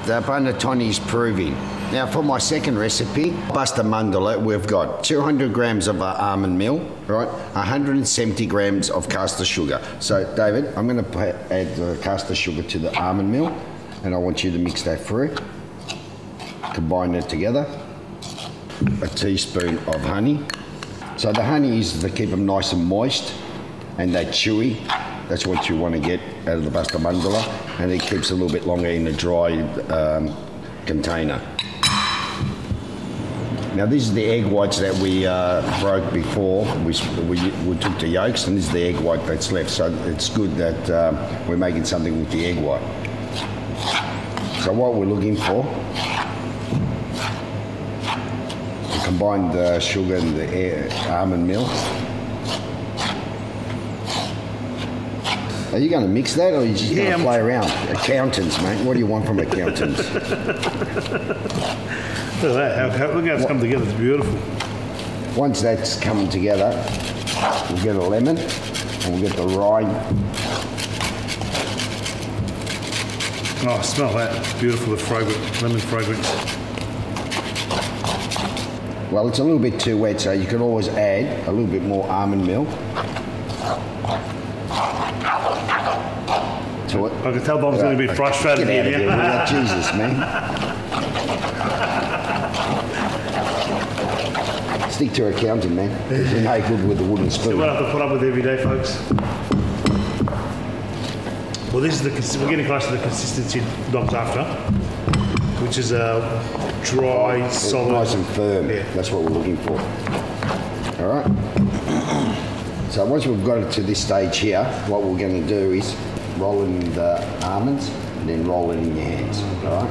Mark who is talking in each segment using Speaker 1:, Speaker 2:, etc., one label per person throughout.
Speaker 1: The panettone is proving. Now for my second recipe, pasta mandorla, we've got 200 grams of almond meal, right? 170 grams of caster sugar. So David, I'm going to add the caster sugar to the almond meal, and I want you to mix that through. Combine it together. A teaspoon of honey. So the honey is to keep them nice and moist, and they're chewy. That's what you want to get out of the pasta mandorla, and it keeps a little bit longer in a dry container. Now this is the egg whites that we broke before. We took the yolks, and this is the egg white that's left. So it's good that we're making something with the egg white. So what we're looking for, we combine the sugar and the almond meal. Are you going to mix that, or are you just going to play around? Accountants, mate. What do you want from accountants?
Speaker 2: Look at that. Look how it's come together. It's beautiful.
Speaker 1: Once that's coming together, we'll get a lemon and we'll get the rind.
Speaker 2: Oh, smell that. It's beautiful, the fragrance, lemon fragrance.
Speaker 1: Well, it's a little bit too wet, so you can always add a little bit more almond meal to it.
Speaker 2: I can tell Dom's going to be frustrated
Speaker 1: here.
Speaker 2: Get out of
Speaker 1: here. Jesus, man. Stick to accounting, man. You're no good with the wooden spoon.
Speaker 2: So what I have to put up with every day, folks. Well, this is we're getting close to the consistency Dom's after, which is a dry, solid,
Speaker 1: nice and firm.
Speaker 2: Yeah.
Speaker 1: That's what we're looking for. All right. So once we've got it to this stage here, what we're going to do is roll it in the almonds and then roll it in your hands. All right.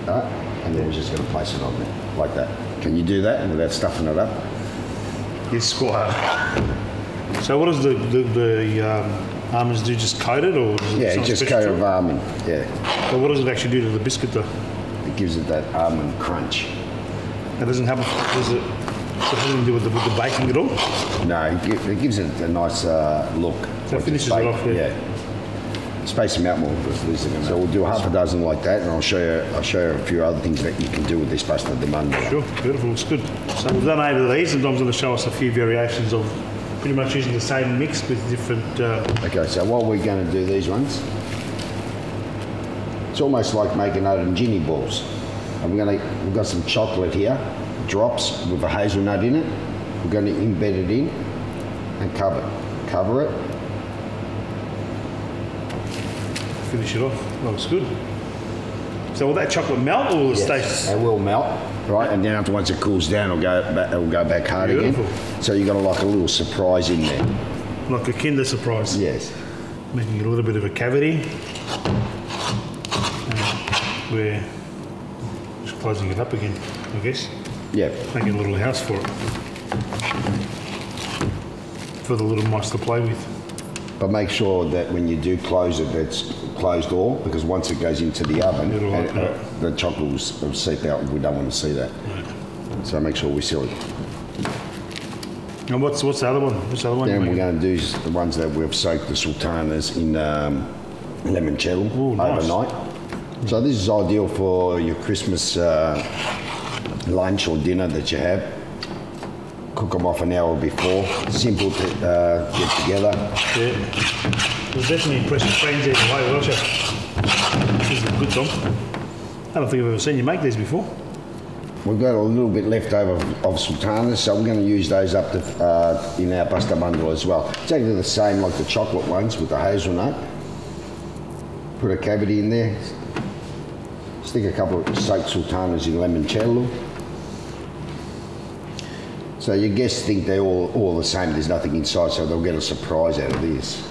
Speaker 1: All right. And then we're just going to place it on there like that. Can you do that without stuffing it up?
Speaker 2: Yes, Squire. So what does the almonds do? Just coat it, or
Speaker 1: yeah, just coat of almond. Yeah.
Speaker 2: But what does it actually do to the biscuit, though?
Speaker 1: It gives it that almond crunch.
Speaker 2: It doesn't have. Does it? It has nothing to do with the baking at all?
Speaker 1: No, it gives it a nice look.
Speaker 2: So it finishes it off.
Speaker 1: Yeah. Space them out more. So we'll do half a dozen like that, and I'll show you a few other things that you can do with this pasta di mandorla.
Speaker 2: Sure, beautiful, looks good. So we've done 8 of these, and Dom's going to show us a few variations of pretty much using the same mix with different...
Speaker 1: Okay, so what we're going to do these ones, it's almost like making arancini balls. And we've got some chocolate here, drops with a hazelnut in it. We're going to embed it in and cover it.
Speaker 2: Finish it off. Looks good. So will that chocolate melt, or will it stay?
Speaker 1: It will melt, right? And then after once it cools down, it'll go back hard again. So you've got like a little surprise in there.
Speaker 2: Like a Kinder surprise.
Speaker 1: Yes.
Speaker 2: Making a little bit of a cavity. We're just closing it up again, I guess.
Speaker 1: Yeah.
Speaker 2: Making a little house for it. For the little mice to play with. But
Speaker 1: make sure that when you do close it, it's closed all, because once it goes into the oven, the chocolate will seep out, and we don't want to see that. Right. So make sure we seal it.
Speaker 2: And what's the other one? What's the other one?
Speaker 1: Then we're going to do the ones that we've soaked the sultanas in limoncello overnight. So this is ideal for your Christmas lunch or dinner that you have. Cook them off an hour before. Simple to get together.
Speaker 2: Yeah. There's definitely impressive friends either way, wasn't you? This is a good Dom. I don't think I've ever seen you make these before.
Speaker 1: We've got a little bit left over of sultanas, so we're going to use those up to, in our pasta mandorla as well. Exactly the same like the chocolate ones with the hazelnut. Put a cavity in there. Stick a couple of soaked sultanas in limoncello. So your guests think they're all the same, there's nothing inside, so they'll get a surprise out of this.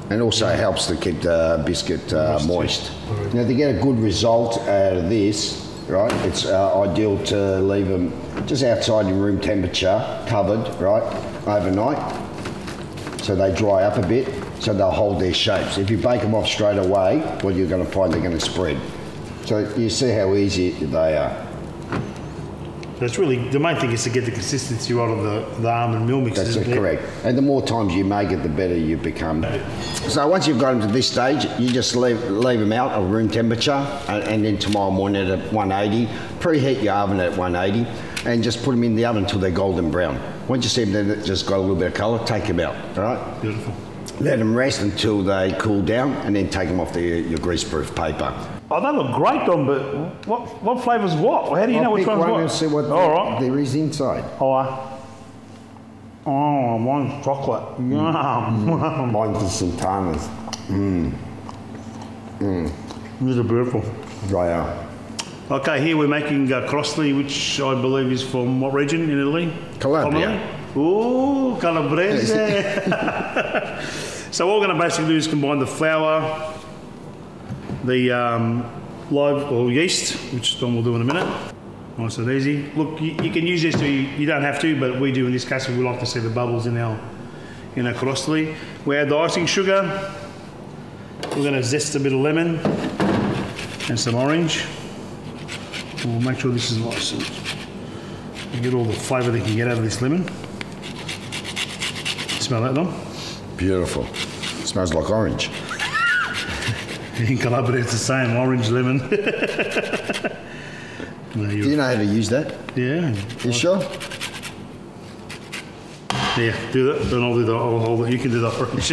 Speaker 1: And also helps to keep the biscuit moist. Now to get a good result out of this, right, it's ideal to leave them just outside in room temperature, covered, right, overnight, so they dry up a bit, so they'll hold their shapes. If you bake them off straight away, what you're going to find, they're going to spread. So you see how easy they are.
Speaker 2: That's really, the main thing is to get the consistency right of the almond meal mix.
Speaker 1: That's correct. And the more times you make it, the better you become. So once you've got them to this stage, you just leave them out at room temperature, and then tomorrow morning at 180. Preheat your oven at 180, and just put them in the oven until they're golden brown. Once you see them that just got a little bit of colour, take them out. All right.
Speaker 2: Beautiful.
Speaker 1: Let them rest until they cool down, and then take them off your greaseproof paper.
Speaker 2: Oh, they look great, Dom, but what flavour's what? How do you know which one's what?
Speaker 1: And see what there is inside.
Speaker 2: Oh, mine's chocolate. Yum.
Speaker 1: Mine's the Sultanas.
Speaker 2: These are beautiful.
Speaker 1: They are.
Speaker 2: Okay, here we're making crostoli, which I believe is from what region in Italy?
Speaker 1: Calabria.
Speaker 2: Ooh, Calabrese. So what we're going to basically do is combine the flour, the live or yeast, which Don will do in a minute. Nice and easy. Look, you can use this, you don't have to, but we do in this case. We like to see the bubbles in our crostoli. We add the icing sugar. We're going to zest a bit of lemon and some orange. We'll make sure this is nice and get all the flavour that you can get out of this lemon. Smell that, Dom?
Speaker 1: Beautiful. Smells like orange.
Speaker 2: In Calabria, it's the same, orange, lemon.
Speaker 1: Do you know how to use that?
Speaker 2: Yeah.
Speaker 1: You sure?
Speaker 2: Yeah, do that. Then I'll hold it. You can do that orange.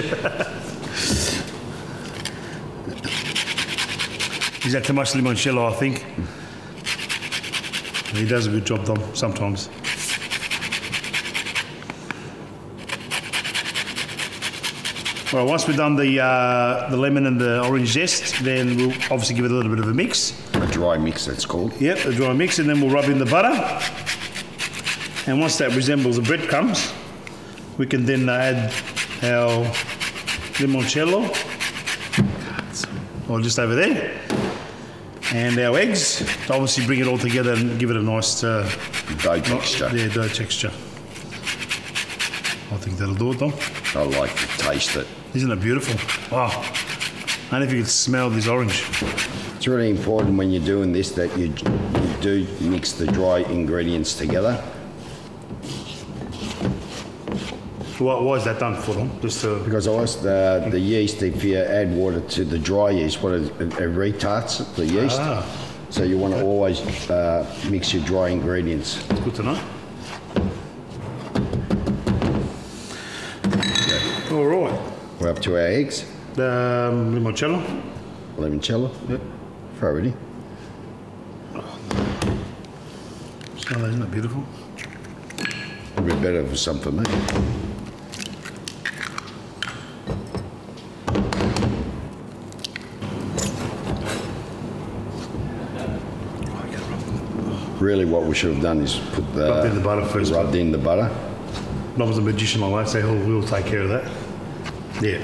Speaker 2: Is that too much limoncello, I think? He does a good job, Dom, sometimes. All right, once we've done the lemon and the orange zest, then we'll obviously give it a little bit of a mix.
Speaker 1: A dry mix, that's called.
Speaker 2: Yep, a dry mix, and then we'll rub in the butter. And once that resembles the breadcrumbs, we can then add our limoncello, or just over there, and our eggs to obviously bring it all together and give it a nice
Speaker 1: dough texture.
Speaker 2: Yeah, dough texture. I think that'll do it, Dom.
Speaker 1: I like to taste it.
Speaker 2: Isn't it beautiful? Wow. And if you could smell this orange.
Speaker 1: It's really important when you're doing this that you do mix the dry ingredients together.
Speaker 2: Why is that done for them? Just to...
Speaker 1: Because the yeast, if you add water to the dry yeast, it retards the yeast. So you want to always mix your dry ingredients.
Speaker 2: That's good to know. All right.
Speaker 1: We're up to our eggs.
Speaker 2: Limoncello.
Speaker 1: Limoncello.
Speaker 2: Yep.
Speaker 1: Throw it in.
Speaker 2: Smell that, isn't that beautiful?
Speaker 1: It'd be better for some for me. Really, what we should have done is put
Speaker 2: rubbed in the butter first.
Speaker 1: Rubbed in the butter.
Speaker 2: Dom's a magician like that, so we'll take care of that. Yeah.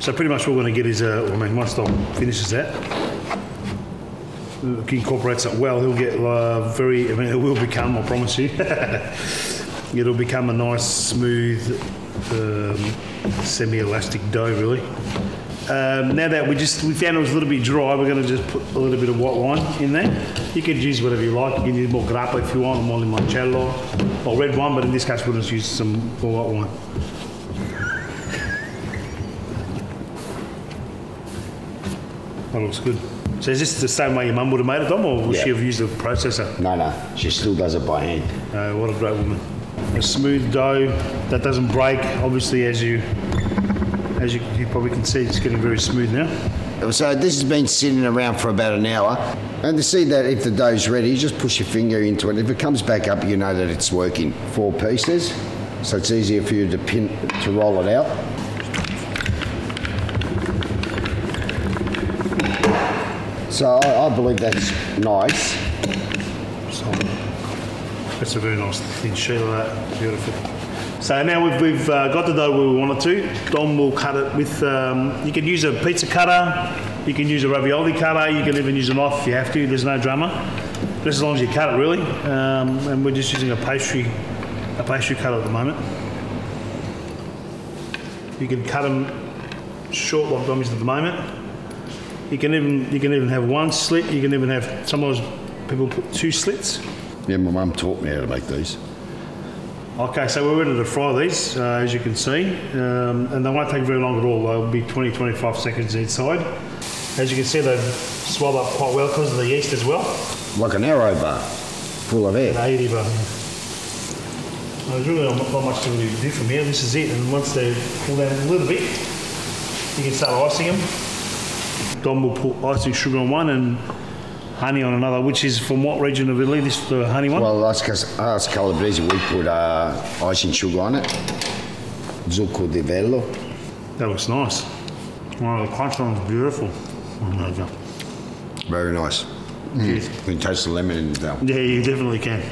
Speaker 2: So pretty much what we're going to get is, once Dom finishes that, he incorporates it well, he'll get it will become, I promise you, it'll become a nice, smooth, semi-elastic dough, really. Now that we found it was a little bit dry, we're going to just put a little bit of white wine in there. You can use whatever you like. You can use more grappa if you want, or more limoncello, or red wine, but in this case we'll just use some more white wine. That looks good. So is this the same way your mum would have made it, Dom, or would she have used a processor?
Speaker 1: No, she still does it by hand.
Speaker 2: What a great woman. A smooth dough that doesn't break, obviously, as you probably can see, it's getting very smooth now.
Speaker 1: So this has been sitting around for about an hour. And to see that if the dough's ready, you just push your finger into it. If it comes back up, you know that it's working. 4 pieces, so it's easier for you to roll it out. So I believe that's nice.
Speaker 2: That's a very nice thin sheet of that. Beautiful. So now we've got the dough where we want it to. Dom will cut it with, you can use a pizza cutter, you can use a ravioli cutter, you can even use a knife if you have to, there's no drama. Just as long as you cut it, really. And we're just using a pastry cutter at the moment. You can cut them short like Dom is at the moment. You can even have one slit, you can even have, sometimes people put 2 slits.
Speaker 1: Yeah, my mum taught me how to make these.
Speaker 2: Okay, so we're ready to fry these, as you can see, and they won't take very long at all. They'll be 20-25 seconds each side. As you can see, they've swelled up quite well because of the yeast as well.
Speaker 1: Like an arrow bar, full of air.
Speaker 2: An 80 bar. There's really not much to really do from here. This is it, and once they cool down a little bit, you can start icing them. Dom will put icing sugar on one and honey on another, which is from what region of Italy, this the honey one?
Speaker 1: Well, us Calabrese, we put icing sugar on it. Zucco di vello.
Speaker 2: That looks nice. Oh, the crunch on is beautiful.
Speaker 1: Very nice.
Speaker 2: Cheers.
Speaker 1: You can taste the lemon in it though.
Speaker 2: Yeah, you definitely can.